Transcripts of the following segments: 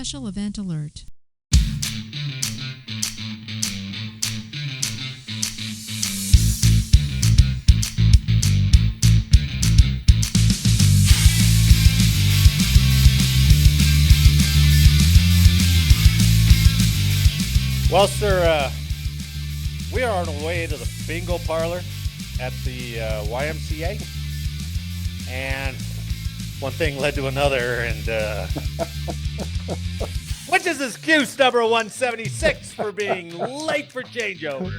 Special event alert. Well, sir, we are on our way to the bingo parlor at the YMCA, and one thing led to another, and which is excuse number 176 for being late for changeover.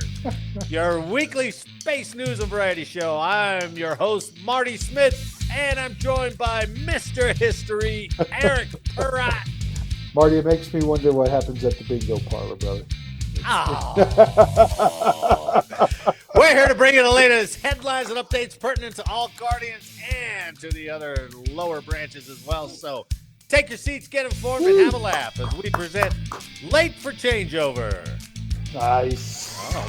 Your weekly space news and variety show. I'm your host, Marty Smith, and I'm joined by Mr. History, Eric Perrott. Marty, it makes me wonder what happens at the bingo parlor, brother. Oh. We're here to bring you the latest headlines and updates pertinent to all Guardians and to the other lower branches as well. So take your seats, get informed, and have a laugh as we present Late for Changeover. Nice. Oh,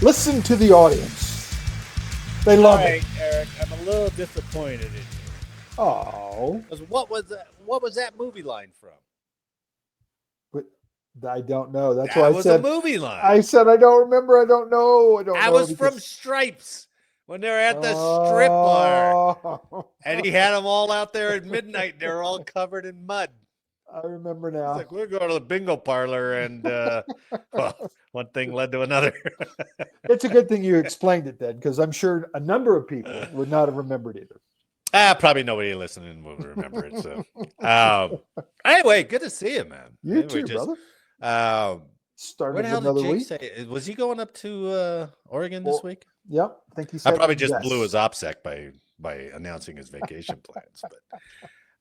Listen to the audience. They love it. Eric, I'm a little disappointed in you. Oh. What was that movie line from? I don't know. That's that why I was said a movie line. I said I don't remember. I don't know. I was from Stripes when they were at the strip bar, and he had them all out there at midnight. They were all covered in mud. I remember now. It's like, we're going to the bingo parlor, and well, one thing led to another. It's a good thing you explained it then, because I'm sure a number of people would not have remembered either. Probably nobody listening will remember it. So, anyway, good to see you, man. You too, brother. Started where the hell another did Jake week. say? Was he going up to Oregon this week? Yep. I think he said I probably just yes. blew his OPSEC by announcing his vacation plans.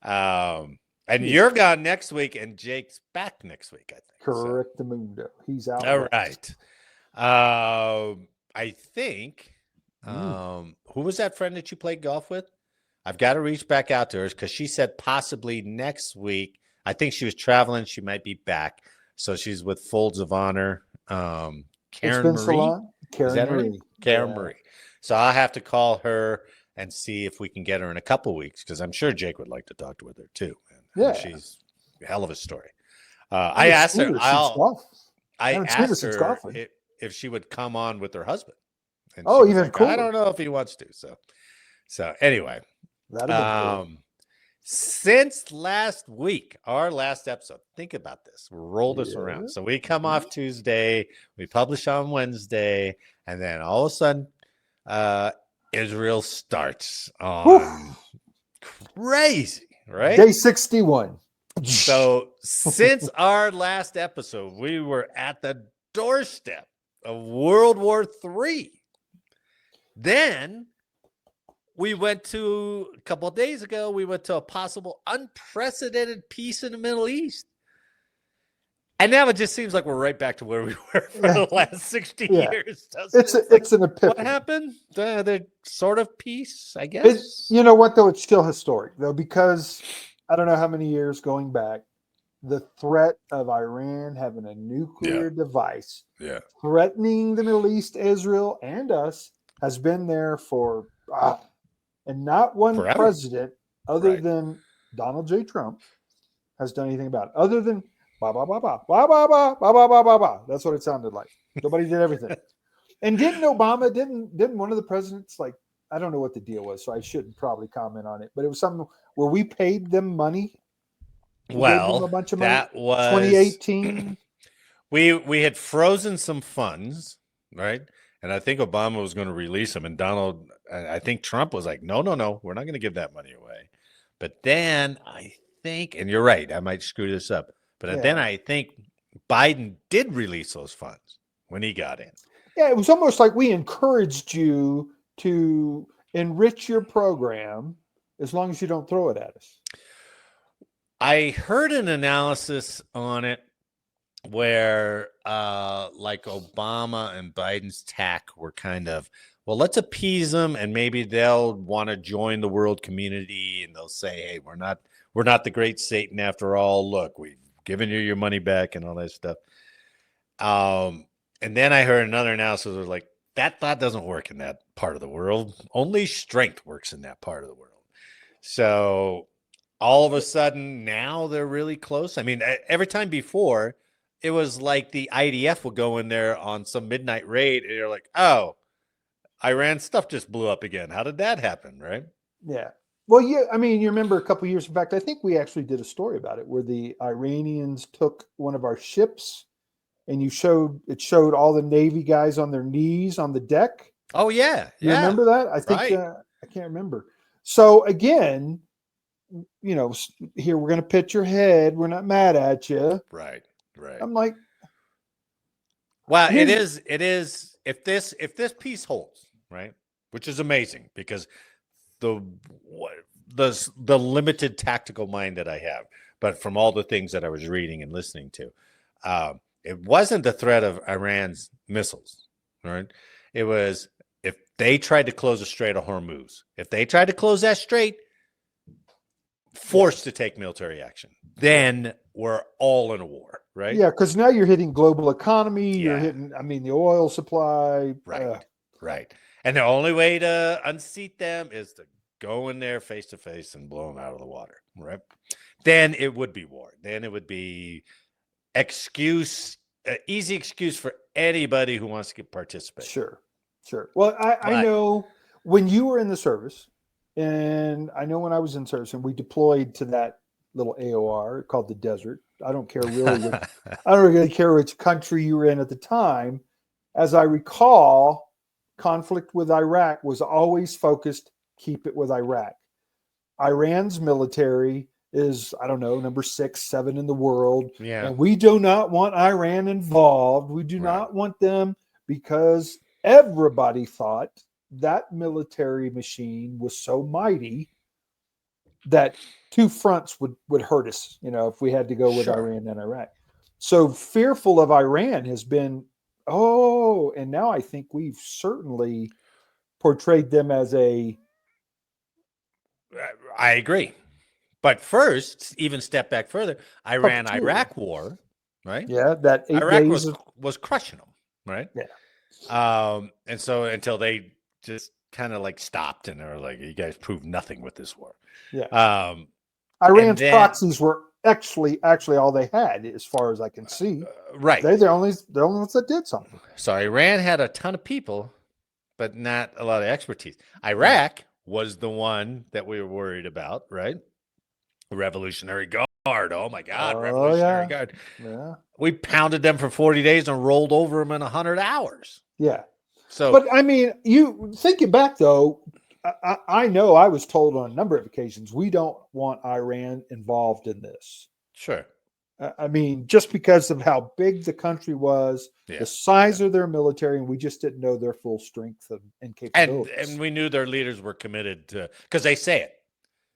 But and you're gone next week, and Jake's back next week, I think. Correct, the Mundo. He's out. All right. I think who was that friend that you played golf with? I've got to reach back out to her because she said possibly next week. I think she was traveling. She might be back. So she's with Folds of Honor. Karen Marie. So Karen Is that her Marie. name? Karen Marie. So I'll have to call her and see if we can get her in a couple weeks because I'm sure Jake would like to talk with her too. Yeah. She's a hell of a story. I asked her. I asked her if she would come on with her husband. And even like, cooler. I don't know if he wants to. So anyway. Cool. Since last week, our last episode, think about this. Roll this around. So we come off Tuesday, we publish on Wednesday, and then all of a sudden, Israel starts on crazy, right? Day 61. So since our last episode, we were at the doorstep of World War III. Then we went to, a couple of days ago, we went to a possible unprecedented peace in the Middle East. And now it just seems like we're right back to where we were for the last 60 years. It's an epiphany. What happened? The sort of peace, I guess. You know what, though? It's still historic, though, because I don't know how many years going back, the threat of Iran having a nuclear device threatening the Middle East, Israel, and us has been there for... and not one president other than Donald J. Trump has done anything about it. Other than ba ba ba ba ba ba ba ba ba ba ba ba. That's what it sounded like. Nobody did everything. And didn't Obama, didn't one of the presidents, like, I don't know what the deal was, so I shouldn't probably comment on it, but it was something where we paid them money. Well, a bunch of money. That was 2018. We had frozen some funds, right? And I think Obama was going to release them. And Donald, I think Trump was like, no, we're not going to give that money away. But then I think, and you're right, I might screw this up. But then I think Biden did release those funds when he got in. Yeah, it was almost like we encouraged you to enrich your program as long as you don't throw it at us. I heard an analysis on it where like Obama and Biden's tack were kind of, well, let's appease them and maybe they'll want to join the world community and they'll say, hey, we're not the great Satan after all. Look, we've given you your money back and all that stuff. And then I heard another analysis was like, that thought doesn't work in that part of the world. Only strength works in that part of the world. So all of a sudden now they're really close. I mean, every time before, it was like the IDF would go in there on some midnight raid, and you're like, oh, Iran stuff just blew up again. How did that happen, right? Yeah. Well, yeah, I mean, you remember a couple years back, I think we actually did a story about it where the Iranians took one of our ships and it showed all the Navy guys on their knees on the deck. Oh, yeah. You Yeah. remember that? I think, Right. I can't remember. So again, here we're going to pit your head. We're not mad at you. Right. Right. I'm like, well, it is. If this piece holds, right, which is amazing because the limited tactical mind that I have, but from all the things that I was reading and listening to, it wasn't the threat of Iran's missiles, right? It was if they tried to close the Strait of Hormuz, if they tried to close that strait, forced to take military action, then we're all in a war, right? yeah, because now you're hitting global economy. You're Yeah. hitting, I mean, the oil supply. Right. Right. And the only way to unseat them is to go in there face to face and blow them out of the water, right? Then it would be war. Then it would be easy excuse for anybody who wants to participate. Sure. Well, I know when you were in the service, and I know when I was in service, and we deployed to that little AOR called the Desert. I don't really care which country you were in at the time. As I recall, conflict with Iraq was always focused, keep it with Iraq. Iran's military is, I don't know, number 6, 7 in the world. Yeah. And we do not want Iran involved. We do not want them because everybody thought that military machine was so mighty that two fronts would hurt us, if we had to go with Iran and Iraq. So fearful of Iran has been, and now I think we've certainly portrayed them as I agree. But first, even step back further, Iran-Iraq war, right? Yeah, that 8 Iraq days was crushing them, right? Yeah. And so until they just kind of like stopped and they were like, you guys proved nothing with this war. Yeah. Iran's proxies were actually all they had, as far as I can see. Right. They're the only ones that did something. So Iran had a ton of people, but not a lot of expertise. Iraq was the one that we were worried about, right? Revolutionary Guard. Oh my God, Revolutionary Guard. Yeah. We pounded them for 40 days and rolled over them in 100 hours. Yeah. So, but I mean, you thinking back though, I know I was told on a number of occasions we don't want Iran involved in this. Sure. I mean, just because of how big the country was, the size of their military, and we just didn't know their full strength and capabilities. And we knew their leaders were committed to, because they say it.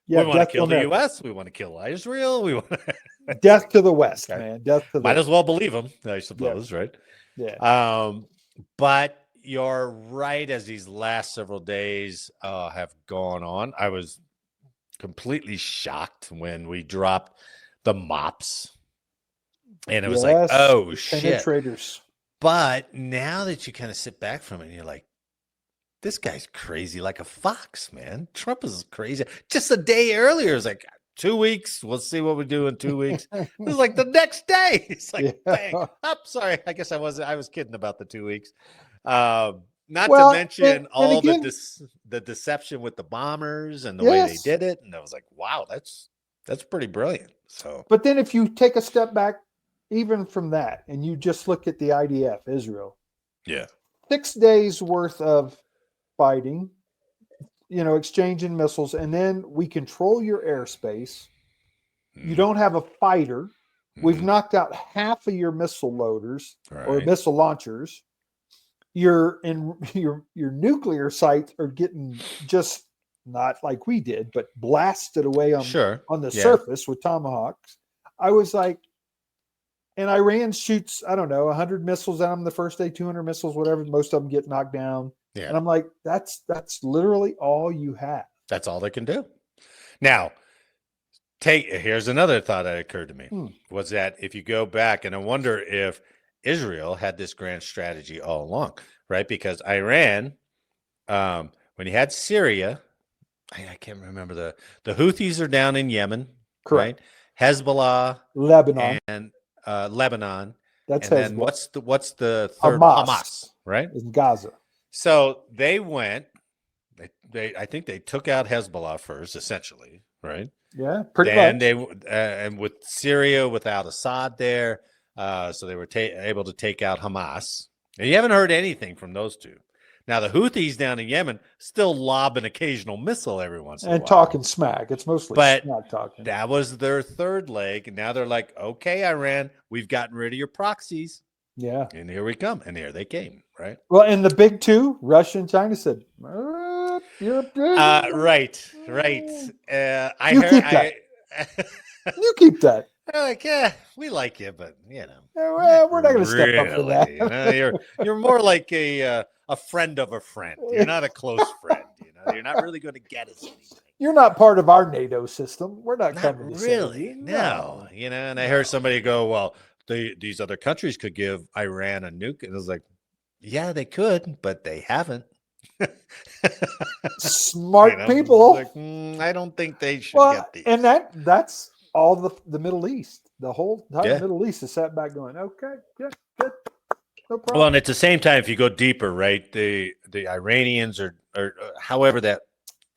Yeah, we want to kill the U.S. We want to kill Israel. We want death to the West, man. Death to the Might as well believe them, I suppose, right? Yeah. But you're right. As these last several days have gone on, I was completely shocked when we dropped the MOPs, and it was like, oh shit! Penetrators. But now that you kind of sit back from it, and you're like, this guy's crazy like a fox, man. Trump is crazy. Just a day earlier, it's like 2 weeks. We'll see what we do in 2 weeks. It was like the next day. It's like, bang. I'm sorry. I guess I was kidding about the 2 weeks. Not to mention all the deception with the bombers and the way they did it. And I was like, wow, that's pretty brilliant. So, but then if you take a step back, even from that, and you just look at the IDF, Israel, 6 days worth of fighting, exchanging missiles, and then we control your airspace. You don't have a fighter. We've knocked out half of your missile loaders or missile launchers. Your nuclear sites are getting just not like we did, but blasted away on the surface with tomahawks. I was like, and Iran shoots, I don't know, 100 missiles at them the first day, 200 missiles, whatever. Most of them get knocked down. Yeah. And I'm like, that's literally all you have. That's all they can do. Now, here's another thought that occurred to me was that if you go back, and I wonder if Israel had this grand strategy all along, right? Because Iran, when you had Syria I can't remember the Houthis are down in Yemen, Correct. right? Hezbollah Lebanon. and Lebanon, That's and then Hezbollah. what's the third? Hamas Hamas, right? in Gaza. So they went. They I think they took out Hezbollah first, essentially, right? Yeah, pretty Then much. they and with Syria without Assad there, so they were able to take out Hamas. And you haven't heard anything from those two. Now the Houthis down in Yemen still lob an occasional missile every once in a And while, talking smack. It's mostly but smack talking. that was their third leg, and now they're like, "Okay, Iran, we've gotten rid of your proxies." Yeah. And here we come, and here they came, right? Well, and the big two, Russia and China, said, "You're Right. I You heard. keep that. You keep that. Like, yeah, we like you, but you know, Well, we're not going to step up for that. You know, you're more like a friend of a friend. You're not a close friend. You know, you're not really going to get us anything. You're not part of our NATO system. We're not coming to really. save you. No, you know. And I heard somebody go, "Well, these other countries could give Iran a nuke," and I was like, "Yeah, they could, but they haven't." Smart people. Like, I don't think they should get these. And that's all the Middle East. The whole entire Middle East is sat back going, okay, good, no problem. Well, and at the same time, if you go deeper, right, the Iranians or however that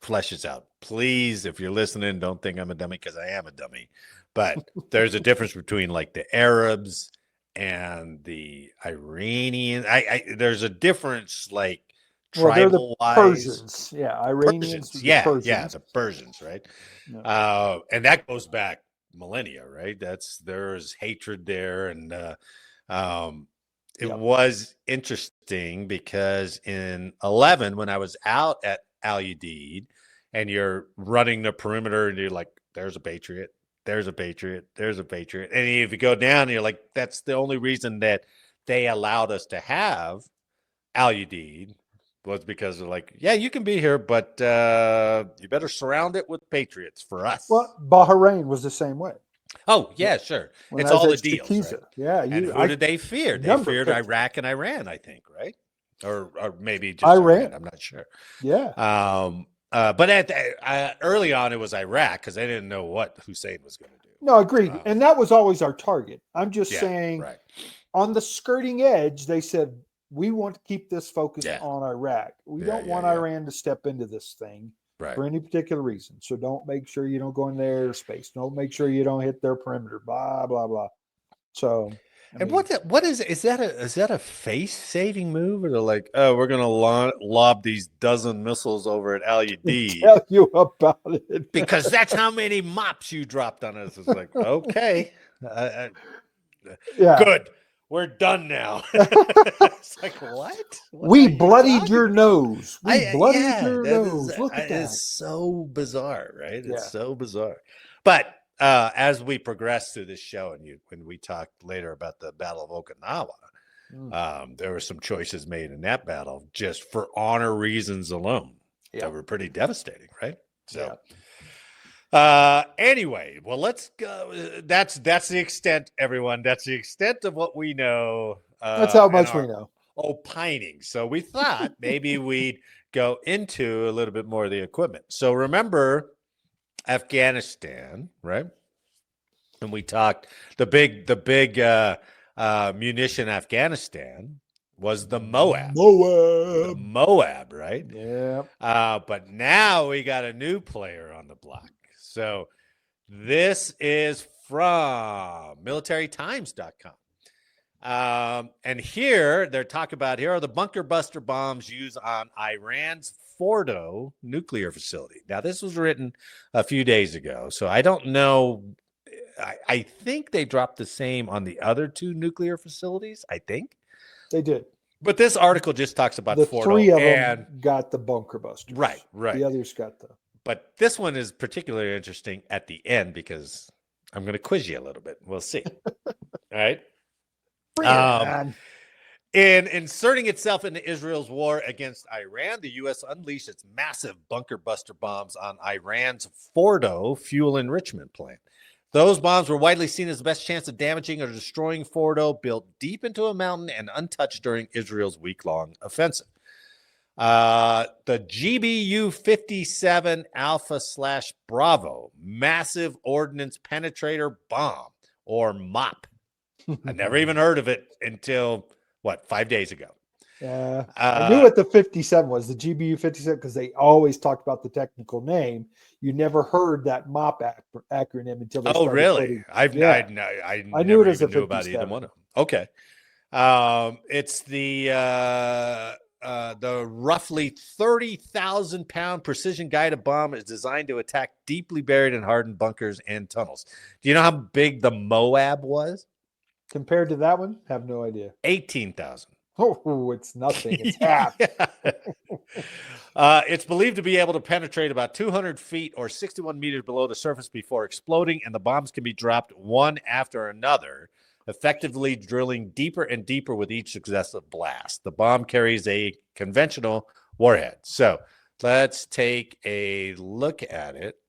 fleshes out. Please, if you're listening, don't think I'm a dummy because I am a dummy. But there's a difference between like the Arabs and the Iranians. There's a difference, like tribal wise. Persians, yeah, Iranians, Persians. Yeah, the Persians, right? Yeah. And that goes back millennia, right? There's hatred there, and it was interesting because in 11, when I was out at Al Udeid, and you're running the perimeter, and you're like, "There's a Patriot, there's a Patriot, there's a Patriot," and if you go down, you're like, "That's the only reason that they allowed us to have Al Udeid." Was because they're like, "Yeah, you can be here, but you better surround it with Patriots for us." Well, Bahrain was the same way. Oh, yeah, sure. It's all the deals, right? Yeah. And who did they fear? They feared Iraq and Iran, I think, right? Or maybe just Iran. I'm not sure. Yeah. But early on, it was Iraq because they didn't know what Hussein was going to do. No, agreed. And that was always our target. I'm just saying, right. On the skirting edge, they said, we want to keep this focused on Iraq. We don't want Iran to step into this thing for any particular reason. So make sure you don't go in their airspace. Don't make sure you don't hit their perimeter. Blah blah blah. So, what is that a face-saving move, or they're like, "Oh, we're gonna lob these dozen missiles over at Al Udeid"? Tell you about it because that's how many mops you dropped on us. It's like, okay, good. We're done now. It's like, what? We bloodied your nose. Look at that. It's so bizarre, right? It's so bizarre. But as we progress through this show, and when we talk later about the Battle of Okinawa, there were some choices made in that battle just for honor reasons alone that were pretty devastating, right? So. Anyway, well, let's go. That's the extent, everyone. That's the extent of what we know. That's how much we know. Opining. So we thought maybe we'd go into a little bit more of the equipment. So remember Afghanistan, right? And we talked the big munition Afghanistan was the Moab. The Moab, right? Yeah. But now we got a new player on the block. So this is from militarytimes.com. And here they're talking about, here are the bunker buster bombs used on Iran's Fordo nuclear facility. Now, this was written a few days ago, so I don't know. I think they dropped the same on the other two nuclear facilities. I think they did. But this article just talks about the Fordo. 3 of them got the bunker busters. Right. The others got the. But this one is particularly interesting at the end because I'm going to quiz you a little bit. We'll see. All right. In inserting itself into Israel's war against Iran, the U.S. unleashed its massive bunker buster bombs on Iran's Fordo fuel enrichment plant. Those bombs were widely seen as the best chance of damaging or destroying Fordo, built deep into a mountain and untouched during Israel's week-long offensive. The GBU-57 Alpha/Bravo Massive Ordnance Penetrator Bomb, or MOP. I never even heard of it until, 5 days ago. I knew what the 57 was, the GBU 57, because they always talked about the technical name. You never heard that MOP acronym until they started. Really? I knew it as a knew about either 57. one of them. Okay. It's the roughly 30,000-pound precision guided bomb is designed to attack deeply buried and hardened bunkers and tunnels. Do you know how big the Moab was? Compared to that one? Have no idea. 18,000. Oh, it's nothing. It's half. It's believed to be able to penetrate about 200 feet or 61 meters below the surface before exploding, and the bombs can be dropped one after another, effectively drilling deeper and deeper with each successive blast. The bomb carries a conventional warhead. So let's take a look at it.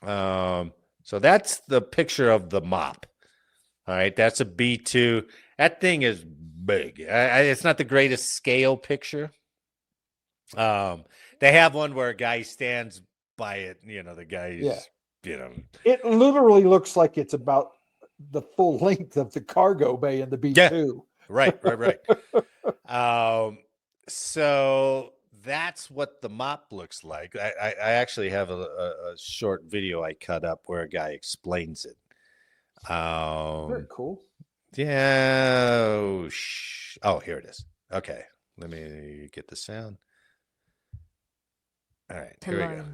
So that's the picture of the MOP. All right, that's a B2. That thing is big. It's not the greatest scale picture. They have one where a guy stands by it. The guy's, It literally looks like it's about the full length of the cargo bay in the B2. Yeah, right. So that's what the MOP looks like. I actually have a short video I cut up where a guy explains it. Very cool. Yeah. Oh, here it is. Okay. Let me get the sound. All right. Here we go.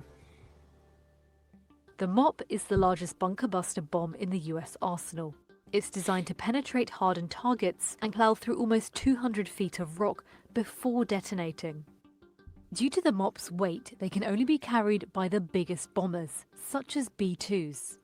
The MOP is the largest bunker buster bomb in the US arsenal. It's designed to penetrate hardened targets and plow through almost 200 feet of rock before detonating. Due to the MOP's weight, they can only be carried by the biggest bombers, such as B-2s.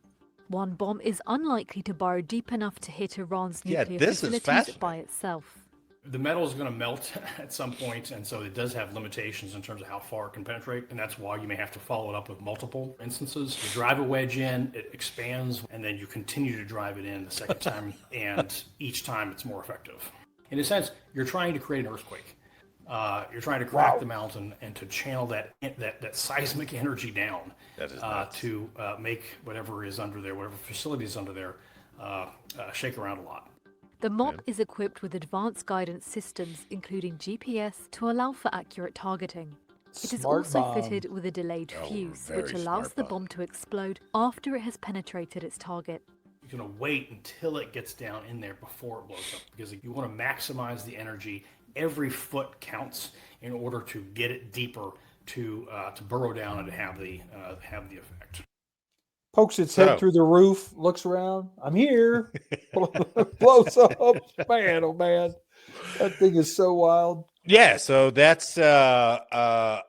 One bomb is unlikely to burrow deep enough to hit Iran's nuclear facilities by itself. The metal is going to melt at some point, and so it does have limitations in terms of how far it can penetrate, and that's why you may have to follow it up with multiple instances. You drive a wedge in, it expands, and then you continue to drive it in the second time, and each time it's more effective. In a sense, you're trying to create an earthquake. You're trying to crack the mountain and to channel that seismic energy down to make whatever is under there, whatever facility is under there, shake around a lot. The MOP is equipped with advanced guidance systems, including GPS, to allow for accurate targeting. It is also fitted with a delayed fuse, which allows the bomb to explode after it has penetrated its target. You're going to wait until it gets down in there before it blows up, because you want to maximize the energy. Every foot counts in order to get it deeper to burrow down and to have the effect. Pokes its head through the roof, looks around. I'm here. Blows up. Man, oh man. That thing is so wild. Yeah, so that's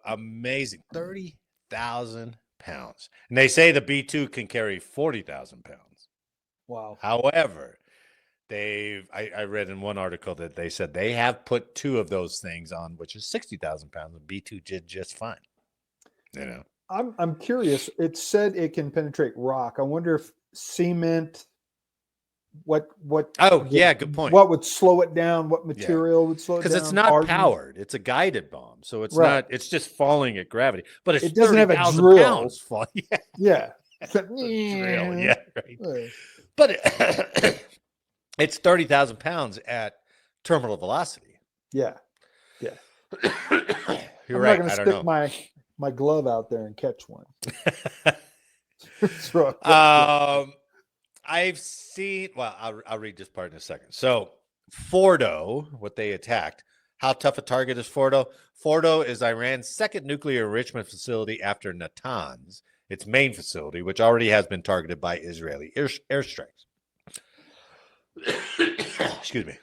amazing. 30,000 pounds. And they say the B2 can carry 40,000 pounds. Wow. However, I read in one article that they said they have put two of those things on, which is 60,000 pounds, and B2 did just fine. I'm curious. It said it can penetrate rock. I wonder if cement. What? Oh, yeah, good point. What would slow it down? What material would slow it down? Because it's not powered. It's a guided bomb, so it's not. It's just falling at gravity. But it doesn't have a drill. Pounds fall. Yeah. Drill. Yeah. Right. But it's 30,000 pounds at terminal velocity. Yeah. You're right. I'm not going to stick my glove out there and catch one. I've seen. Well, I'll read this part in a second. So, Fordo, what they attacked. How tough a target is Fordo? Fordo is Iran's second nuclear enrichment facility after Natanz, its main facility, which already has been targeted by Israeli airstrikes. Excuse me.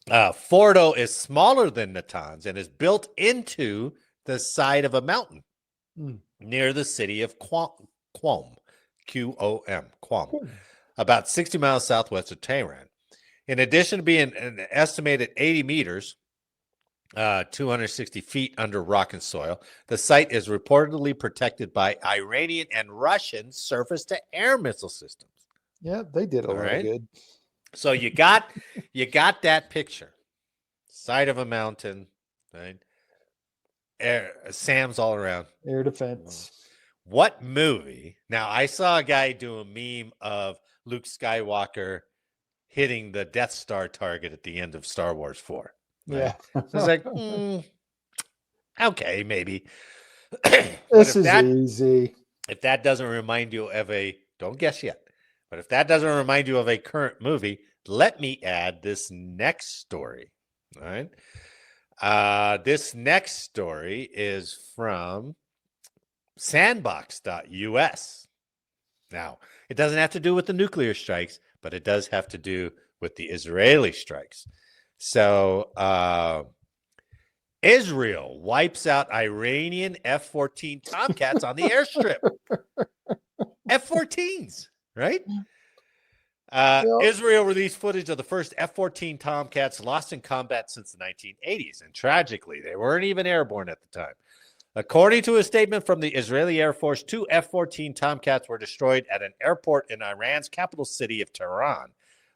Fordo is smaller than Natanz and is built into the side of a mountain near the city of Qom, Qom, about 60 miles southwest of Tehran. In addition to being an estimated 80 meters, 260 feet under rock and soil, the site is reportedly protected by Iranian and Russian surface-to-air missile systems. Yeah, they did a lot good. So you got that picture, side of a mountain, right? SAMs all around. Air defense. What movie? Now, I saw a guy do a meme of Luke Skywalker hitting the Death Star target at the end of Star Wars 4. Right? Yeah. So it's like, okay, maybe. This is easy. If that doesn't remind you of don't guess yet, but if that doesn't remind you of a current movie, let me add this next story. All right. This next story is from sandbox.us. Now, it doesn't have to do with the nuclear strikes, but it does have to do with the Israeli strikes. So, Israel wipes out Iranian F-14 Tomcats on the airstrip. F-14s, right? Israel released footage of the first F-14 Tomcats lost in combat since the 1980s, and tragically, they weren't even airborne at the time. According to a statement from the Israeli Air Force, 2 F-14 Tomcats were destroyed at an airport in Iran's capital city of Tehran,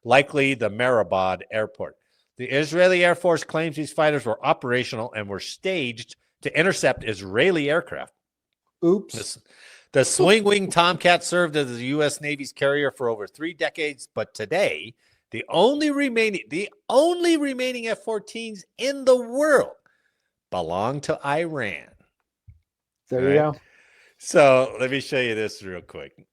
likely the Mehrabad airport. The Israeli Air Force claims these fighters were operational and were staged to intercept Israeli aircraft. Oops. The swing-wing Tomcat served as the U.S. Navy's carrier for over 3 decades, but today, the only remaining F-14s in the world belong to Iran. There you go. So let me show you this real quick.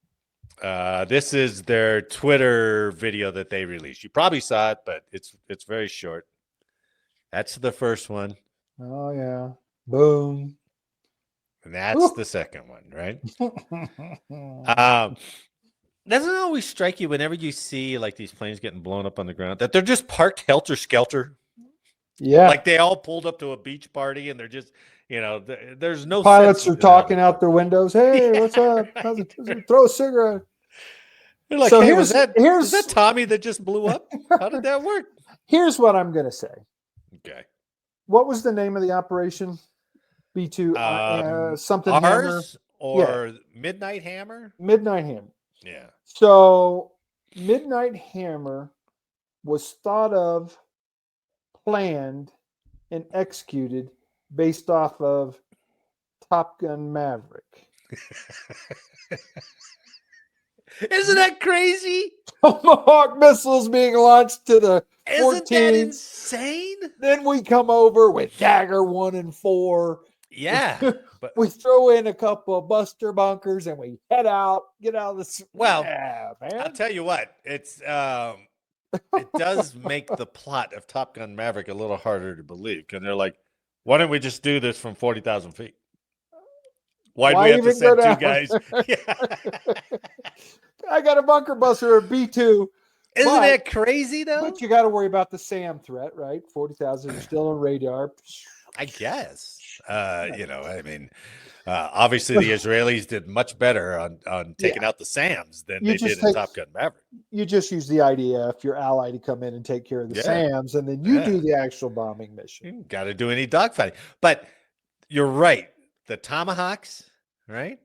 This is their Twitter video that they released. You probably saw it, but it's very short. That's the first one. Oh, yeah. Boom. And that's the second one, right? Doesn't it always strike you whenever you see like these planes getting blown up on the ground that they're just parked helter-skelter? Yeah. Like they all pulled up to a beach party and they're just, there's no pilots are talking out their windows. Hey, what's up? Throw a cigarette. They're like, so hey, was that Tommy that just blew up? How did that work? Here's what I'm going to say. Okay. What was the name of the operation? B2 something Ours Hammer? Or Midnight Hammer? Midnight Hammer. Yeah. So Midnight Hammer was thought of, planned, and executed based off of Top Gun Maverick. Isn't that crazy? Tomahawk missiles being launched to the 14. Isn't that insane? Then we come over with Dagger 1 and 4. Yeah. But we throw in a couple of buster bunkers and we get out of this. Well, yeah, man. I'll tell you what, it does make the plot of Top Gun Maverick a little harder to believe because they're like, why don't we just do this from 40,000 feet? Why do we have to send 2 guys? I got a bunker buster or B2. Isn't that crazy, though? But you got to worry about the SAM threat, right? 40,000 are still on radar. I guess. Obviously the Israelis did much better on taking out the SAMs than they did in Top Gun Maverick. You just use the IDF, your ally, to come in and take care of the SAMs, and then you do the actual bombing mission. You got to do any dogfighting. But you're right. The Tomahawks, right?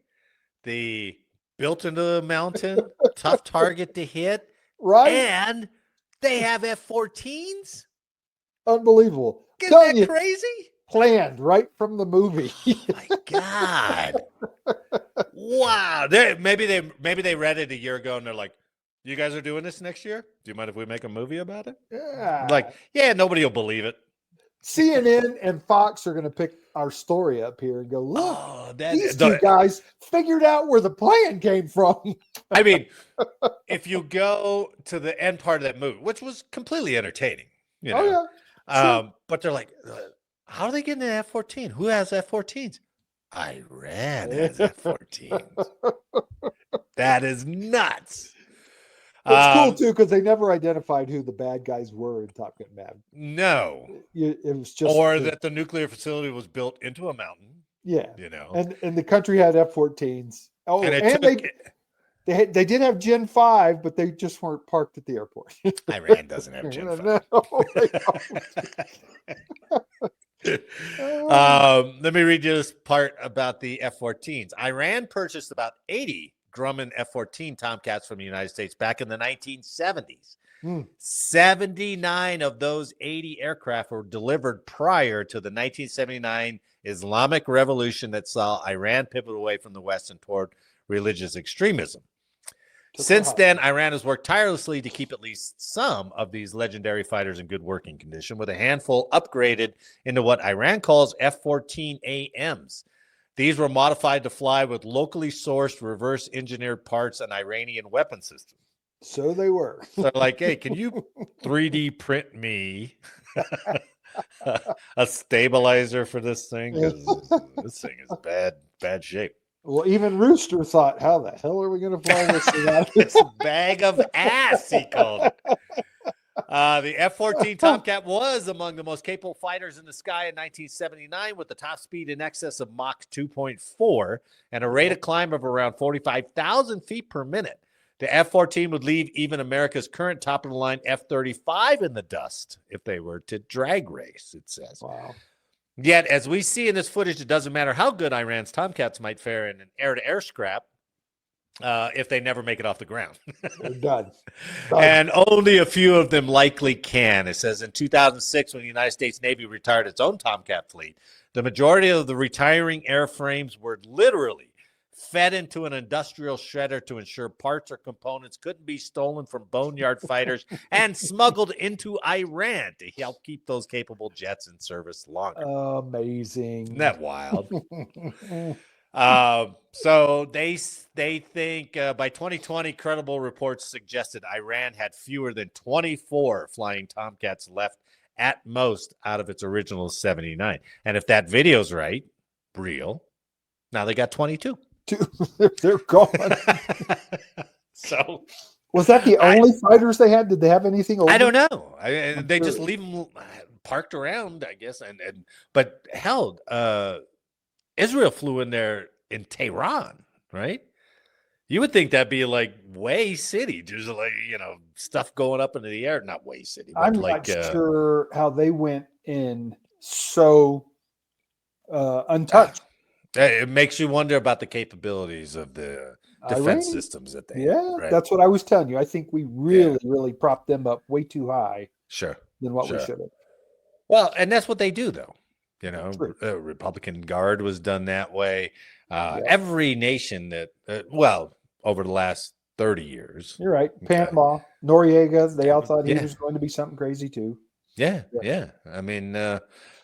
The built into the mountain, tough target to hit. Right. And they have F-14s. Unbelievable. Isn't that crazy? Planned right from the movie. Oh my God. Wow. Maybe they read it a year ago and they're like, you guys are doing this next year? Do you mind if we make a movie about it? Yeah. Like, yeah, nobody will believe it. CNN and Fox are going to pick our story up here and go, look, these 2 guys figured out where the plan came from. I mean, if you go to the end part of that movie, which was completely entertaining, sure. But they're like, how are they getting an F-14? Who has F-14s? Iran has F-14s. That is nuts. It's cool, too, because they never identified who the bad guys were in Top Gun Maverick. No. It was just... Or that the nuclear facility was built into a mountain. Yeah. And the country had F-14s. Oh, and they did have Gen 5, but they just weren't parked at the airport. Iran doesn't have Gen 5. Let me read you this part about the F-14s. Iran purchased about 80 Grumman F-14 Tomcats from the United States back in the 1970s. 79 of those 80 aircraft were delivered prior to the 1979 Islamic revolution that saw Iran pivot away from the West and toward religious extremism. Since then, Iran has worked tirelessly to keep at least some of these legendary fighters in good working condition, with a handful upgraded into what Iran calls F-14 AMs. These were modified to fly with locally sourced, reverse-engineered parts and Iranian weapon systems. So they were. So like, hey, can you 3D print me a stabilizer for this thing? 'Cause this thing is bad shape. Well, even Rooster thought, how the hell are we going to fly this thing out? It's a bag of ass, he called it. The F-14 Tomcat was among the most capable fighters in the sky in 1979, with the top speed in excess of Mach 2.4 and a rate of climb of around 45,000 feet per minute. The F-14 would leave even America's current top-of-the-line F-35 in the dust if they were to drag race, it says. Wow. Yet, as we see in this footage, it doesn't matter how good Iran's Tomcats might fare in an air-to-air scrap if they never make it off the ground. They're done. And only a few of them likely can. It says in 2006, when the United States Navy retired its own Tomcat fleet, the majority of the retiring airframes were literally fed into an industrial shredder to ensure parts or components couldn't be stolen from boneyard fighters and smuggled into Iran to help keep those capable jets in service longer. Amazing. Isn't that wild? So they think by 2020, credible reports suggested Iran had fewer than 24 flying Tomcats left at most out of its original 79. And if that video's real, now they got 22. They're gone. So was that the only fighters they had? Did they have anything over? I don't know. They just leave them parked around, I guess. But hell, Israel flew in there in Tehran, right? You would think that'd be like Way City, just like, stuff going up into the air. Not Way City, but I'm like, not sure how they went in so untouched. It makes you wonder about the capabilities of the defense systems that they have, right? That's what I was telling you. I think we really propped them up way too high than what we should have. Well, and that's what they do, though. Republican Guard was done that way. Every nation that, over the last 30 years. You're right. Panama, Noriega, they all thought he was going to be something crazy, too. Yeah. I mean,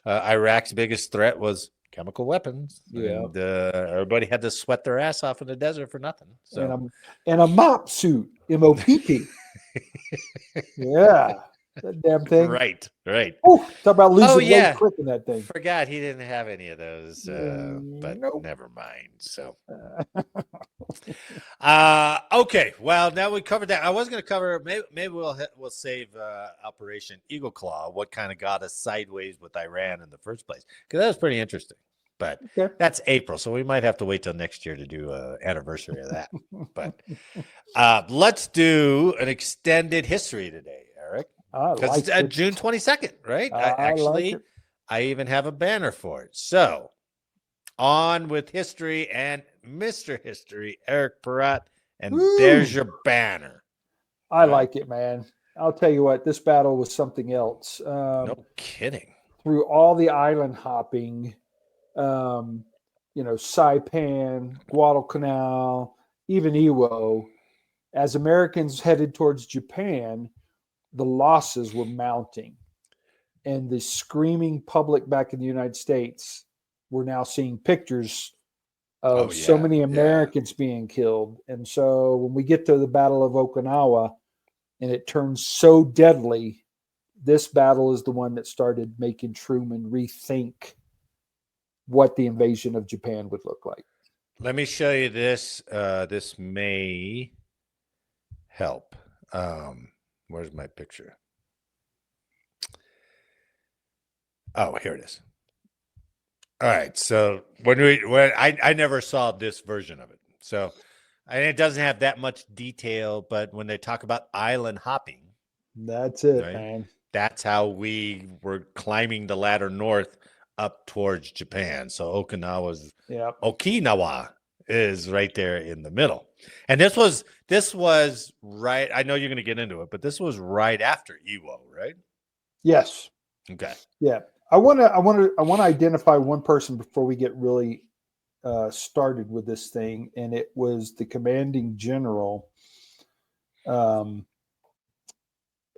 Iraq's biggest threat was chemical weapons. Yeah. And everybody had to sweat their ass off in the desert for nothing. So. And a MOP suit, MOPP. Yeah. That damn thing. Right. Oh, talk about losing weight quick in that thing. Forgot he didn't have any of those, but never mind. So, okay. Well, now we covered that. I was going to cover. Maybe we'll save Operation Eagle Claw. What kind of got us sideways with Iran in the first place? Because that was pretty interesting. But that's April, so we might have to wait till next year to do an anniversary of that. But let's do an extended history today, Eric. Because it's June 22nd, right? I even have a banner for it. So, on with history and Mr. History, Eric Peratt, and there's your banner. I like it, man. I'll tell you what, this battle was something else. No kidding. Through all the island hopping, Saipan, Guadalcanal, even Iwo, as Americans headed towards Japan, the losses were mounting, and the screaming public back in the United States were now seeing pictures of so many Americans being killed. And so when we get to the Battle of Okinawa and it turns so deadly, this battle is the one that started making Truman rethink what the invasion of Japan would look like. Let me show you this. This may help. Where's my picture? Oh, here it is. All right. So when I never saw this version of it. So it doesn't have that much detail, but when they talk about island hopping, that's it, man. That's how we were climbing the ladder north up towards Japan. So Okinawa is right there in the middle. And this was right. I know you're going to get into it, but this was right after Iwo, right? Yes. Okay. Yeah. I want to identify one person before we get really started with this thing, and it was the commanding general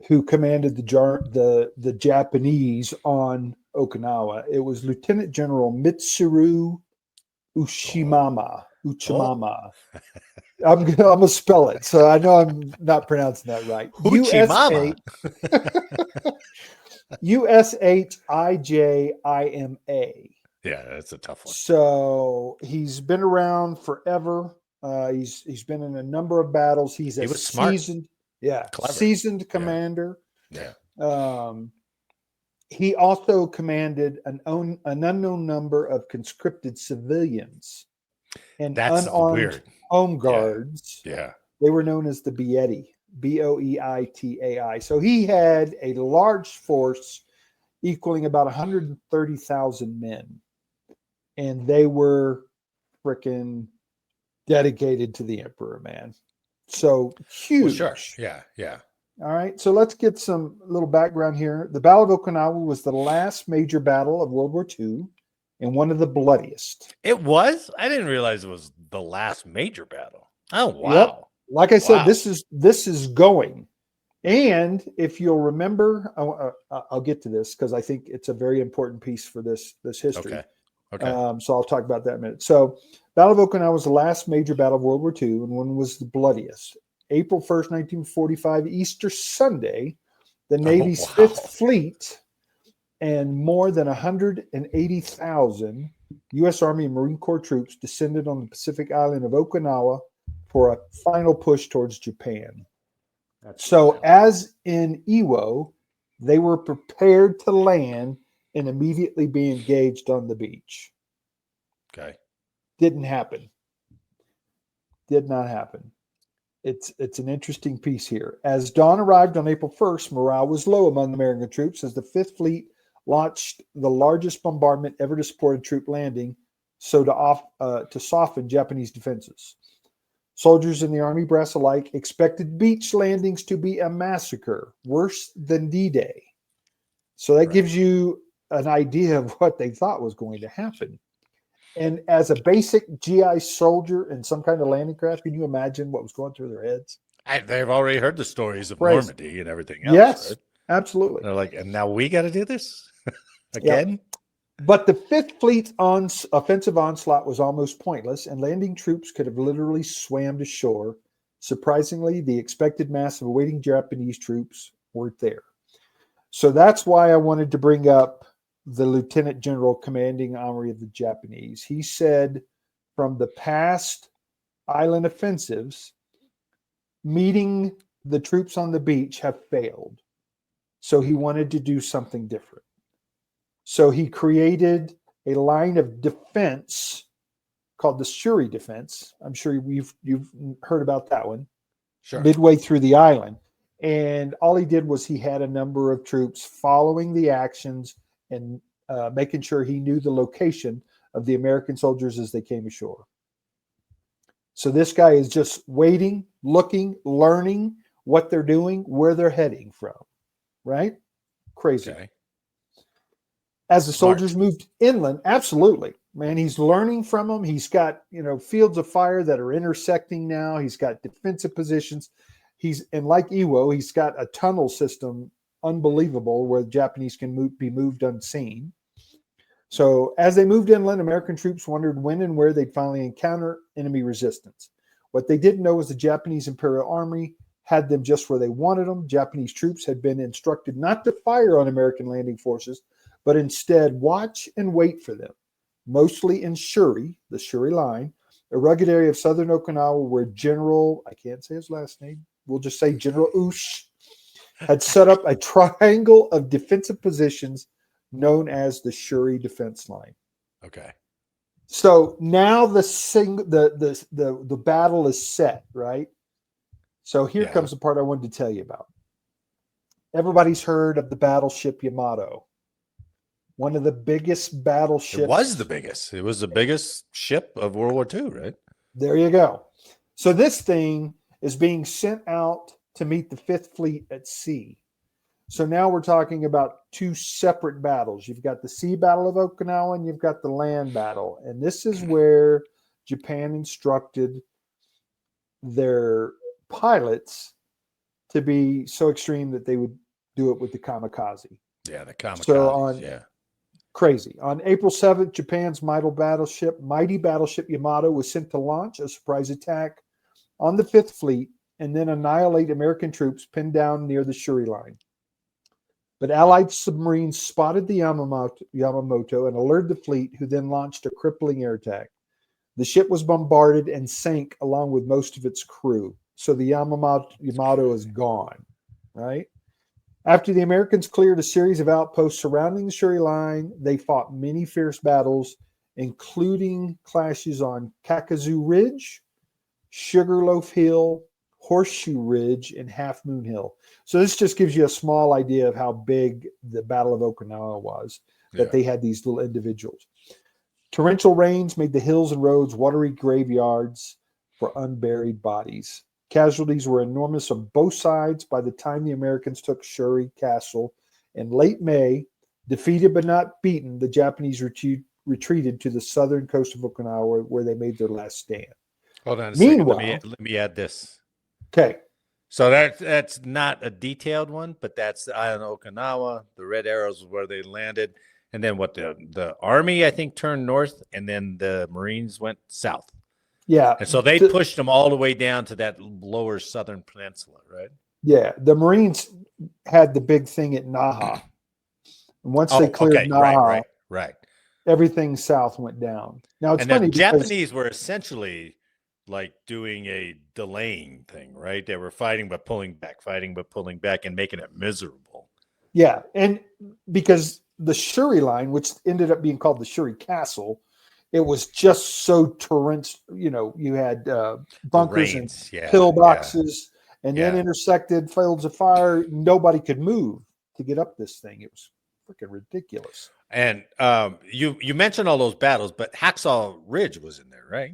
who commanded the Japanese on Okinawa. It was Lieutenant General Mitsuru Uchimama. Uchimama. I'm gonna spell it, so I know I'm not pronouncing that right. Uchimama. USHIJIMA. Yeah, that's a tough one. So he's been around forever. He's been in a number of battles. He was smart. Clever. Seasoned commander. Yeah. He also commanded an unknown number of conscripted civilians and That's unarmed weird. home guards. Yeah. They were known as the Baddie, Boeitai. So he had a large force equaling about 130,000 men. And they were freaking dedicated to the emperor, man. So huge. Well, sure. Yeah. All right. So let's get some little background here. The Battle of Okinawa was the last major battle of World War II and one of the bloodiest. It was? I didn't realize it was the last major battle. Oh, wow. Yep. Like I said, this is going. And if you'll remember, I'll get to this because I think it's a very important piece for this history. Okay. So I'll talk about that in a minute. So Battle of Okinawa was the last major battle of World War II and one was the bloodiest. April 1st, 1945, Easter Sunday, the Navy's Fifth Fleet and more than 180,000 U.S. Army and Marine Corps troops descended on the Pacific island of Okinawa for a final push towards Japan. So as in Iwo, they were prepared to land and immediately be engaged on the beach. Okay. Didn't happen. Did not happen. It's an interesting piece here. As dawn arrived on April 1st, morale was low among the American troops as the Fifth Fleet launched the largest bombardment ever to support a troop landing, so to soften Japanese defenses. Soldiers in the Army brass alike expected beach landings to be a massacre, worse than D-Day. So that gives you an idea of what they thought was going to happen. And as a basic GI soldier in some kind of landing craft, can you imagine what was going through their heads? They've already heard the stories of Crazy. Normandy and everything else. Yes, right? absolutely. They're like, and now we got to do this again? Yep. But the Fifth Fleet's offensive onslaught was almost pointless, and landing troops could have literally swam to shore. Surprisingly, the expected mass of awaiting Japanese troops weren't there. So that's why I wanted to bring up the Lieutenant General commanding army of the Japanese. He said from the past island offensives, meeting the troops on the beach have failed. So he wanted to do something different. So he created a line of defense called the Shuri defense. I'm sure you've heard about that one. Sure. Midway through the island. And all he did was he had a number of troops following the actions and making sure he knew the location of the American soldiers as they came ashore. So this guy is just waiting, looking, learning what they're doing, where they're heading from, right? Crazy. Okay. As the soldiers moved inland, absolutely, man, he's learning from them. He's got, fields of fire that are intersecting now. He's got defensive positions. And like Iwo, he's got a tunnel system, unbelievable, where the Japanese can be moved unseen. So as they moved inland, American troops wondered when and where they'd finally encounter enemy resistance. What they didn't know was the Japanese Imperial Army had them just where they wanted them. Japanese troops had been instructed not to fire on American landing forces, but instead watch and wait for them, mostly in Shuri, the Shuri line, a rugged area of southern Okinawa where General, I can't say his last name, we'll just say General Ush, had set up a triangle of defensive positions known as the Shuri defense line. Okay. So now the battle is set, right? So here comes the part I wanted to tell you about. Everybody's heard of the battleship Yamato. One of the biggest battleships. It was the biggest. It was the biggest ship of World War II, right? There you go. So this thing is being sent out to meet the Fifth Fleet at sea. So now we're talking about two separate battles. You've got the sea battle of Okinawa and you've got the land battle. And this is where Japan instructed their pilots to be so extreme that they would do it with the kamikaze. Yeah, the kamikaze. So crazy. On April 7th, Japan's mighty battleship Yamato was sent to launch a surprise attack on the Fifth Fleet and then annihilate American troops pinned down near the Shuri line. But Allied submarines spotted the Yamamoto and alerted the fleet, who then launched a crippling air attack. The ship was bombarded and sank along with most of its crew. So the Yamato is gone, right? After the Americans cleared a series of outposts surrounding the Shuri line, they fought many fierce battles, including clashes on Kakuzu Ridge, Sugarloaf Hill, Horseshoe Ridge, and Half Moon Hill. So this just gives you a small idea of how big the Battle of Okinawa was, that they had these little individuals. Torrential rains made the hills and roads watery graveyards for unburied bodies. Casualties were enormous on both sides by the time the Americans took Shuri Castle. In late May, defeated but not beaten, the Japanese retreated to the southern coast of Okinawa, where they made their last stand. Hold on a Meanwhile, second. Let me add this. Okay. So that's not a detailed one, but that's the island of Okinawa. The red arrows where they landed. And then what the army, I think, turned north, and then the Marines went south. Yeah. And so they pushed them all the way down to that lower southern peninsula, right? Yeah. The Marines had the big thing at Naha. And once they cleared Naha, right. Everything south went down. Now, it's and funny the because Japanese were essentially like doing a delaying thing, right? They were fighting but pulling back, and making it miserable. Yeah. And because the Shuri line, which ended up being called the Shuri Castle, it was just so torrential. You know, you had bunkers and pillboxes, and then intersected fields of fire. Nobody could move to get up this thing. It was freaking ridiculous. And you mentioned all those battles, but Hacksaw Ridge was in there, right?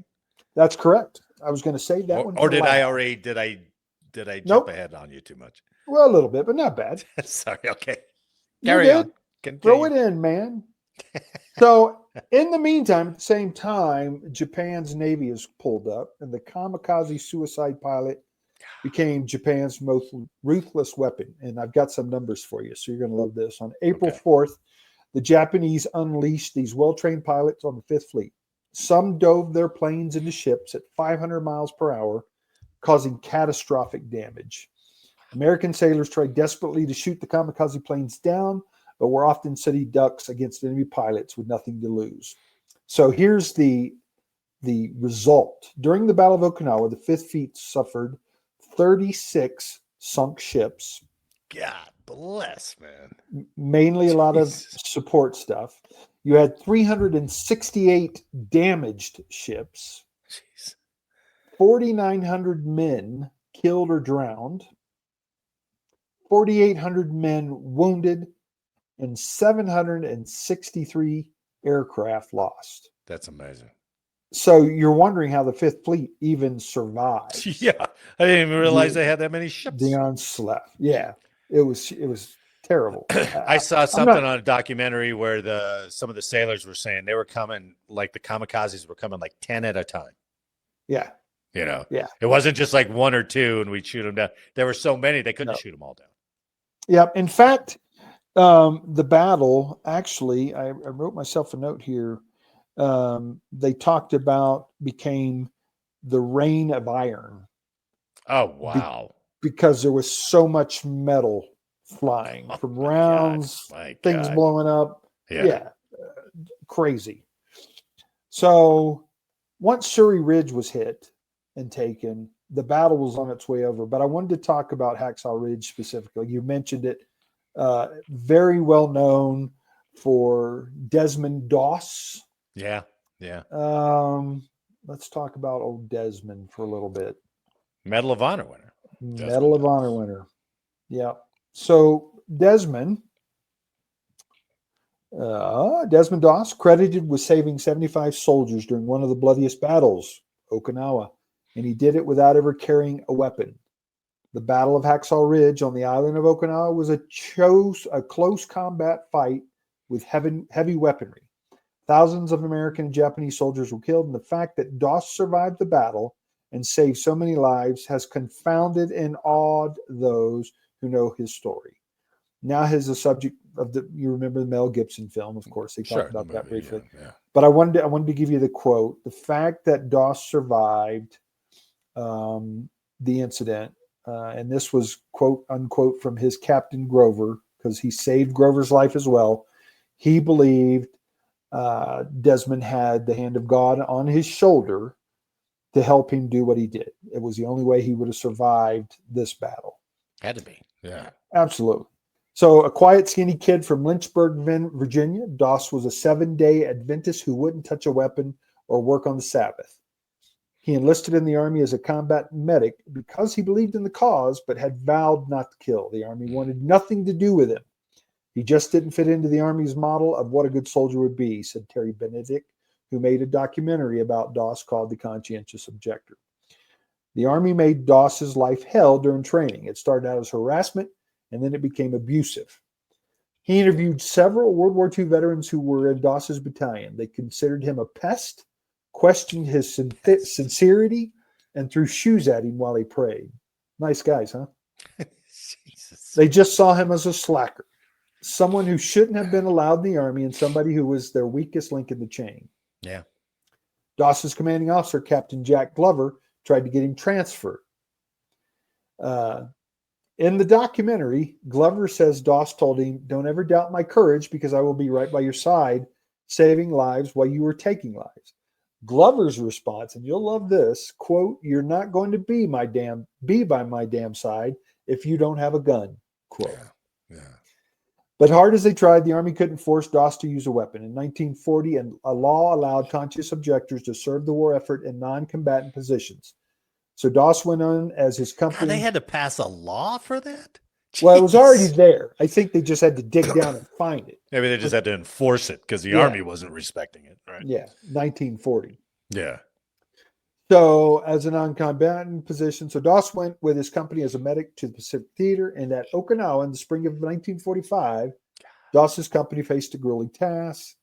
That's correct. I was going to say that one. Or did I jump ahead on you too much? Well, a little bit, but not bad. Sorry. Okay. Carry on. Throw it in, man. So, in the meantime, at the same time, Japan's Navy is pulled up, and the kamikaze suicide pilot became Japan's most ruthless weapon. And I've got some numbers for you, so you're going to love this. On April 4th, the Japanese unleashed these well-trained pilots on the Fifth Fleet. Some dove their planes into ships at 500 miles per hour, causing catastrophic damage. American sailors tried desperately to shoot the kamikaze planes down, but were often sitting ducks against enemy pilots with nothing to lose. So here's the result. During the Battle of Okinawa, the Fifth Fleet suffered 36 sunk ships. God bless, man. Mainly a lot of support stuff. You had 368 damaged ships. 4,900 men killed or drowned. 4,800 men wounded, and 763 aircraft lost. That's amazing. So you're wondering how the Fifth Fleet even survived. Yeah, I didn't even realize they had that many ships. The onslaught. Yeah, it was terrible. I saw something on a documentary where some of the sailors were saying they were coming, like the kamikazes were coming like 10 at a time. Yeah. You know, yeah. It wasn't just like one or two and we'd shoot them down. There were so many they couldn't shoot them all down. Yeah. In fact, the battle, actually, I wrote myself a note here. They talked about became the Rain of Iron. Oh, wow. Because there was so much metal flying from rounds, things blowing up. Yeah. Crazy. So once Shuri Ridge was hit and taken, the battle was on its way over. But I wanted to talk about Hacksaw Ridge specifically. You mentioned it. Very well known for Desmond Doss. Yeah. Let's talk about old Desmond for a little bit. Medal of Honor winner. Medal of Honor winner. Yeah. So Desmond Doss, credited with saving 75 soldiers during one of the bloodiest battles, Okinawa, and he did it without ever carrying a weapon. The Battle of Hacksaw Ridge on the island of Okinawa was a close combat fight with heavy weaponry. Thousands of American and Japanese soldiers were killed, and the fact that Doss survived the battle and saved so many lives has confounded and awed those who know his story. Now he's the subject of you remember the Mel Gibson film, of course. They talked about that briefly. Yeah. But I wanted to give you the quote. The fact that Doss survived the incident, and this was quote unquote from his Captain Grover, because he saved Grover's life as well. He believed Desmond had the hand of God on his shoulder to help him do what he did. It was the only way he would have survived this battle. Had to be. Yeah. Absolutely. So a quiet, skinny kid from Lynchburg, Virginia, Doss was a 7-day Adventist who wouldn't touch a weapon or work on the Sabbath. He enlisted in the Army as a combat medic because he believed in the cause, but had vowed not to kill. The Army wanted nothing to do with him. He just didn't fit into the Army's model of what a good soldier would be, said Terry Benedict, who made a documentary about Doss called The Conscientious Objector. The Army made Doss's life hell during training. It started out as harassment, and then it became abusive. He interviewed several World War II veterans who were in Doss's battalion. They considered him a pest, questioned his sincerity, and threw shoes at him while he prayed. Nice guys, huh? Jesus. They just saw him as a slacker, someone who shouldn't have been allowed in the Army, and somebody who was their weakest link in the chain. Yeah. Doss's commanding officer, Captain Jack Glover, tried to get him transferred. In the documentary, Glover says Doss told him, "Don't ever doubt my courage because I will be right by your side, saving lives while you are taking lives." Glover's response, and you'll love this, quote, "You're not going to be by my damn side if you don't have a gun," quote. Yeah. But hard as they tried, the Army couldn't force Doss to use a weapon. In 1940, a law allowed conscious objectors to serve the war effort in non-combatant positions. So Doss went on as his company. God, they had to pass a law for that? Well, it was already Jeez. there. I think they just had to dig down and find it. Maybe they just had to enforce it because the Yeah. Army wasn't respecting it, right? Yeah, 1940. Yeah. So as a non-combatant position, so Doss went with his company as a medic to the Pacific Theater, and at Okinawa in the spring of 1945, Doss's company faced a grueling task.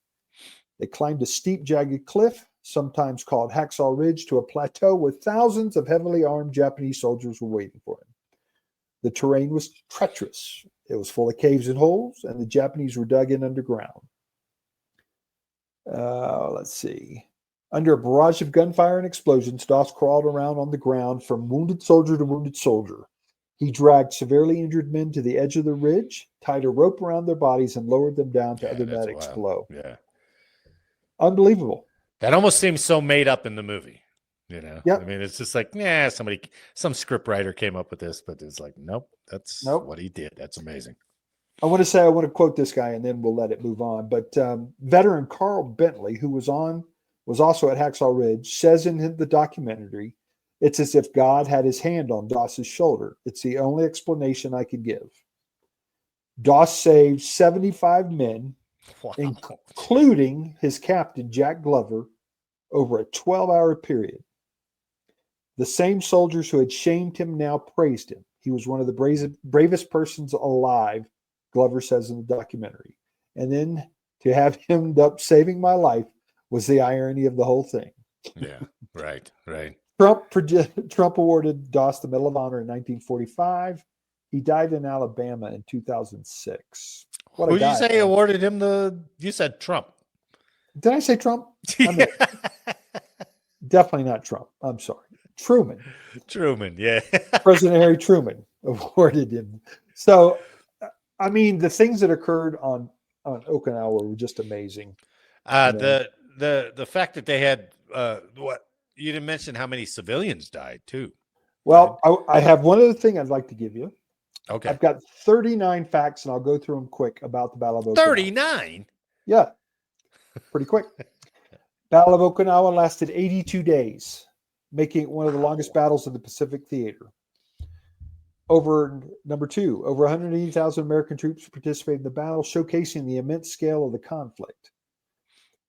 They climbed a steep, jagged cliff, sometimes called Hacksaw Ridge, to a plateau where thousands of heavily armed Japanese soldiers were waiting for him. The terrain was treacherous. It was full of caves and holes, and the Japanese were dug in underground. Let's see. Under a barrage of gunfire and explosions, Doss crawled around on the ground from wounded soldier to wounded soldier. He dragged severely injured men to the edge of the ridge, tied a rope around their bodies, and lowered them down to other that's medics wild. below. Yeah. Unbelievable. That almost seems so made up in the movie. You know, Yep. I mean, it's just like, some script writer came up with this, but it's like, nope, that's what he did. That's amazing. I want to quote this guy, and then we'll let it move on. But veteran Carl Bentley, who was also at Hacksaw Ridge, says in the documentary, "It's as if God had his hand on Doss's shoulder. It's the only explanation I can give." Doss saved 75 men, Wow. including his captain, Jack Glover, over a 12-hour period. The same soldiers who had shamed him now praised him. He was one of the bravest persons alive, Glover says in the documentary. And then to have him end up saving my life was the irony of the whole thing. Yeah, right. Trump awarded Doss the Medal of Honor in 1945. He died in Alabama in 2006. Who did you say awarded him you said Trump. Did I say Trump? Definitely not Trump. I'm sorry. Truman, yeah. President Harry Truman awarded him. So, I mean, the things that occurred on Okinawa were just amazing. The fact that they had you didn't mention how many civilians died too. Well, I have one other thing I'd like to give you. Okay. I've got 39 facts, and I'll go through them quick about the Battle of Okinawa. 39? Yeah, pretty quick. Battle of Okinawa lasted 82 days, making it one of the longest battles in the Pacific Theater. Number two, over 180,000 American troops participated in the battle, showcasing the immense scale of the conflict.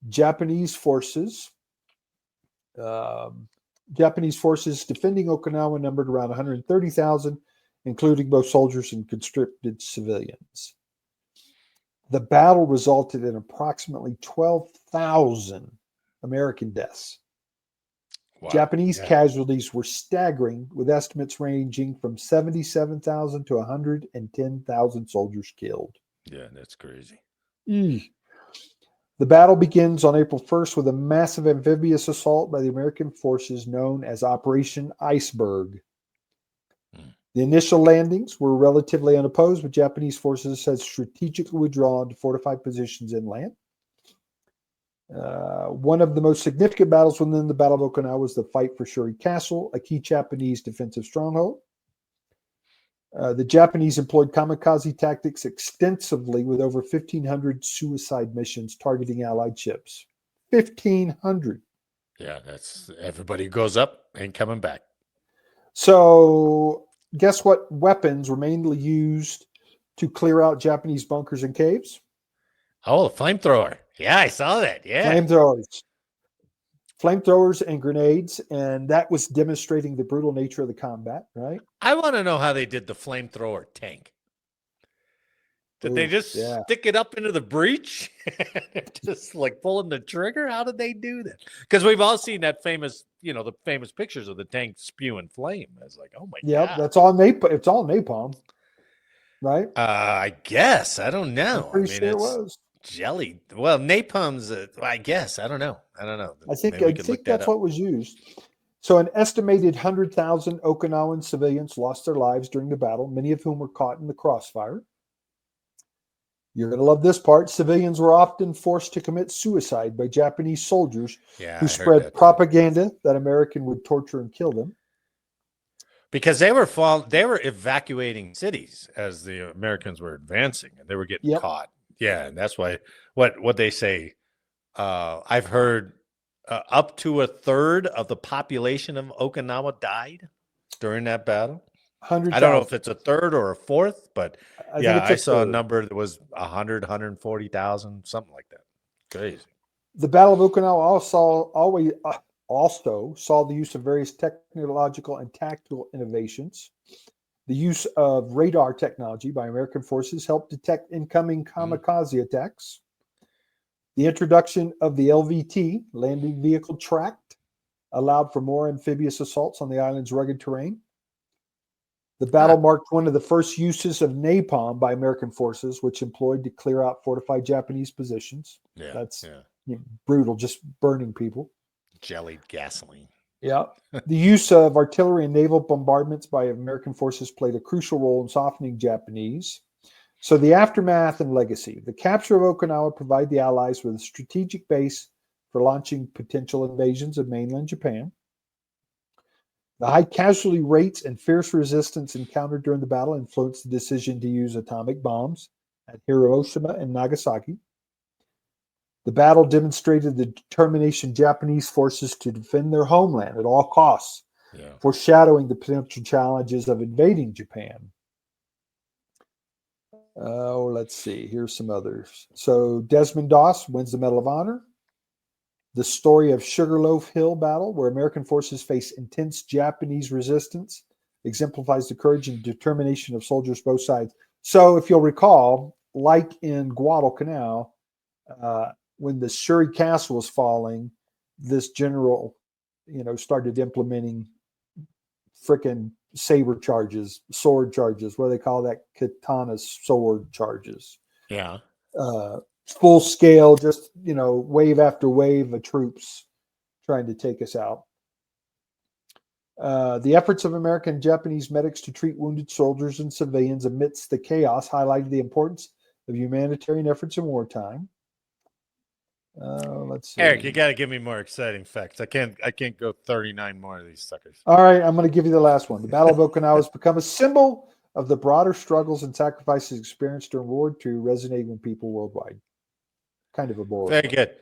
Japanese forces defending Okinawa numbered around 130,000, including both soldiers and conscripted civilians. The battle resulted in approximately 12,000 American deaths. Wow. Japanese casualties were staggering, with estimates ranging from 77,000 to 110,000 soldiers killed. Yeah, that's crazy. The battle begins on April 1st with a massive amphibious assault by the American forces known as Operation Iceberg. The initial landings were relatively unopposed, but Japanese forces had strategically withdrawn to fortified positions inland. One of the most significant battles within the Battle of Okinawa was the fight for Shuri Castle, a key Japanese defensive stronghold. The Japanese employed kamikaze tactics extensively, with over 1,500 suicide missions targeting Allied ships. 1,500. Yeah, that's everybody goes up and coming back. So, guess what weapons were mainly used to clear out Japanese bunkers and caves? Oh, a flamethrower. Yeah, I saw that. Yeah. Flamethrowers and grenades, and that was demonstrating the brutal nature of the combat, right? I want to know how they did the flamethrower tank. Did they just stick it up into the breach? Just like pulling the trigger? How did they do that? Because we've all seen that famous, the famous pictures of the tank spewing flame. It's like, oh my God. That's all napalm. It's all napalm, right? I guess. I don't know. I'm pretty sure it was. Jelly. Well, napalm's, I guess. I don't know. I think that's what was used. So an estimated 100,000 Okinawan civilians lost their lives during the battle, many of whom were caught in the crossfire. You're going to love this part. Civilians were often forced to commit suicide by Japanese soldiers who spread propaganda that American would torture and kill them. Because they were evacuating cities as the Americans were advancing, and they were getting caught. Yeah, and that's why what they say. I've heard up to a third of the population of Okinawa died during that battle. 100,000. I don't know if it's a third or a fourth, but I saw third. a number that was 140,000, something like that. Crazy. The Battle of Okinawa also saw the use of various technological and tactical innovations. The use of radar technology by American forces helped detect incoming kamikaze attacks. The introduction of the LVT, landing vehicle tracked, allowed for more amphibious assaults on the island's rugged terrain. The battle marked one of the first uses of napalm by American forces, which employed to clear out fortified Japanese positions. That's brutal, just burning people. Jellied gasoline. Yeah. The use of artillery and naval bombardments by American forces played a crucial role in softening Japanese. So the aftermath and legacy. The capture of Okinawa provided the Allies with a strategic base for launching potential invasions of mainland Japan. The high casualty rates and fierce resistance encountered during the battle influenced the decision to use atomic bombs at Hiroshima and Nagasaki. The battle demonstrated the determination Japanese forces to defend their homeland at all costs, foreshadowing the potential challenges of invading Japan. Let's see. Here's some others. So Desmond Doss wins the Medal of Honor. The story of Sugarloaf Hill battle, where American forces face intense Japanese resistance, exemplifies the courage and determination of soldiers both sides. So if you'll recall, like in Guadalcanal, when the Shuri Castle was falling, this general, started implementing frickin' saber charges, sword charges. What do they call that? Katana sword charges. Yeah. Full scale, just, wave after wave of troops trying to take us out. The efforts of American and Japanese medics to treat wounded soldiers and civilians amidst the chaos highlighted the importance of humanitarian efforts in wartime. Let's see. Eric, you got to give me more exciting facts. I can't go 39 more of these suckers. All right, I'm going to give you the last one. The Battle of Okinawa has become a symbol of the broader struggles and sacrifices experienced during World War II, resonating with people worldwide. Kind of a boring. Very good.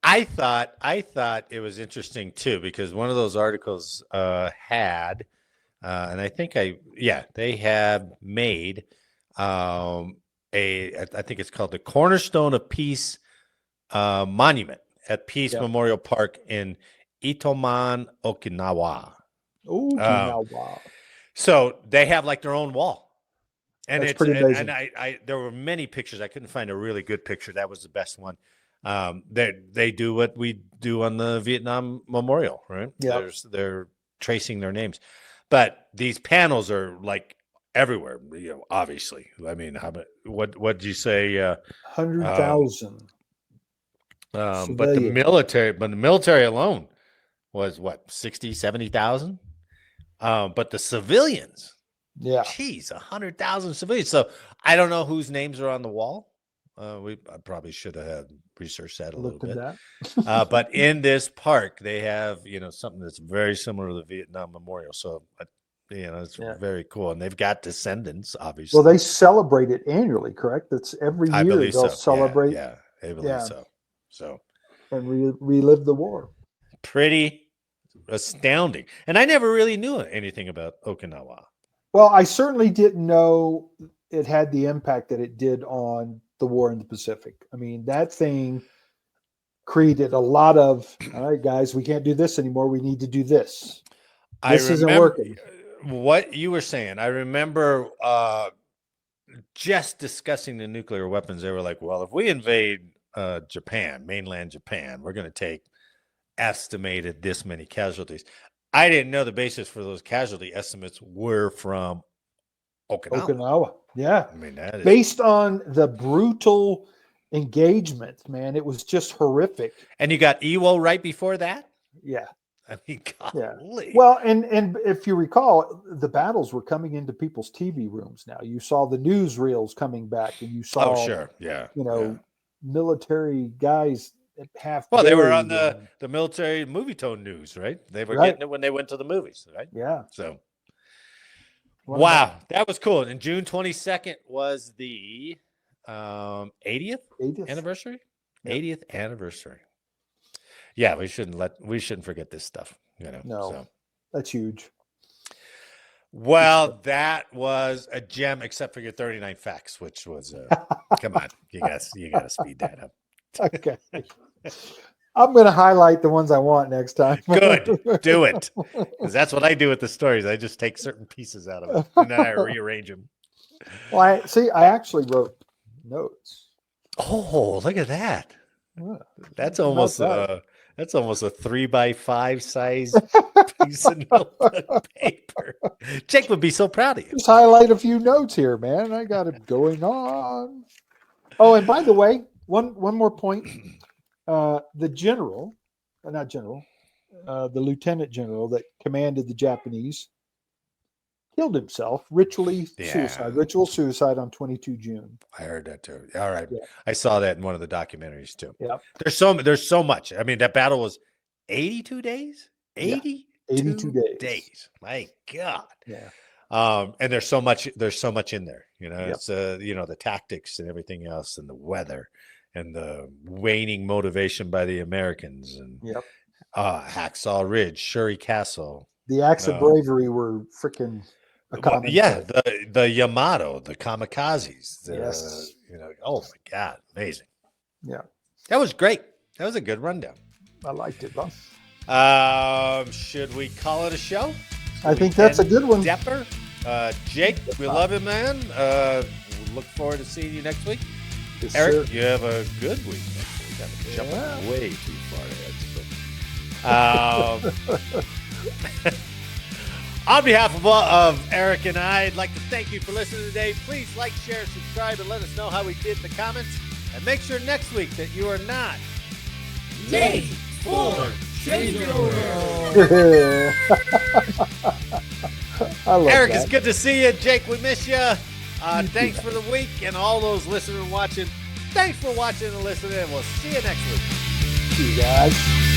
I thought it was interesting too, because one of those articles had, and I think they have made I think it's called the Cornerstone of Peace Monument at Peace Memorial Park in Itoman, Okinawa. Okinawa. So they have like their own wall. And That's it's pretty amazing. and I there were many pictures. I couldn't find a really good picture. That was the best one. They do what we do on the Vietnam Memorial, right? Yep. They're tracing their names. But these panels are like everywhere, obviously. I mean, what did you say? 100,000. But the military alone was what, 60, 70,000? But the civilians, Yeah. geez, 100,000 civilians. So I don't know whose names are on the wall. I probably should have had researched that a Looked little at bit. that. But in this park, they have, something that's very similar to the Vietnam Memorial. So, it's very cool. And they've got descendants, obviously. Well, they celebrate it annually, correct? That's every I year believe they'll so. celebrate Yeah, I believe so. So and relive the war. pretty astounding. And I never really knew anything about Okinawa. Well, I certainly didn't know it had the impact that it did on the war in the Pacific. I mean, that thing created a lot of, all right, guys, we can't do this anymore. We need to do this. This isn't working. What you were saying. I remember just discussing the nuclear weapons. They were like, well, if we invade Japan, mainland Japan, we're going to take estimated this many casualties. I didn't know the basis for those casualty estimates were from Okinawa. Yeah. I mean, that is based on the brutal engagement, man. It was just horrific. And you got Iwo right before that? Yeah. I mean, Yeah. golly. Well, and if you recall, the battles were coming into people's TV rooms now. You saw the newsreels coming back, and you saw, sure. Yeah. military guys half. Well, they were on the military movie tone news, right? They were getting it when they went to the movies, right? Yeah. So, Wow. That was cool. And June 22nd was the 80th anniversary. Yep. 80th anniversary. Yeah, we shouldn't forget this stuff. No, so. That's huge. Well, that was a gem, except for your 39 facts, which was come on, you gotta speed that up. Okay. I'm going to highlight the ones I want next time. Good. Do it. Because that's what I do with the stories. I just take certain pieces out of it and then I rearrange them. Well, I actually wrote notes. Oh, look at that. Yeah. That's almost a 3x5 size piece of notebook paper. Jake would be so proud of you. Just highlight a few notes here, man. I got it going on. Oh, and by the way, one more point. The lieutenant general that commanded the Japanese killed himself, ritual suicide on 22 June. I heard that too. All right. Yeah. I saw that in one of the documentaries too. Yeah. There's so much. I mean, that battle was 82 days? 82 days. My God. Yeah. And there's so much in there, Yep. It's the tactics and everything else and the weather and the waning motivation by the Americans and Hacksaw Ridge, Shuri Castle. The acts of bravery were freaking a common thread. the Yamato, the kamikazes. Yes. Oh my God, amazing. Yeah. That was great. That was a good rundown. I liked it, Bob. Should we call it a show? I think that's a good one. Depper. Jake, we love you, man. Look forward to seeing you next week. Yes, Eric, sir. you have a good week next week. I'm jumping way too far ahead. On behalf of Eric and I'd like to thank you for listening today. Please like, share, subscribe, and let us know how we did in the comments. And make sure next week that you are not late for changeover. Eric, it's good to see you. Jake, we miss you. Thanks for the week, and all those listening and watching. Thanks for watching and listening, and we'll see you next week. See you guys.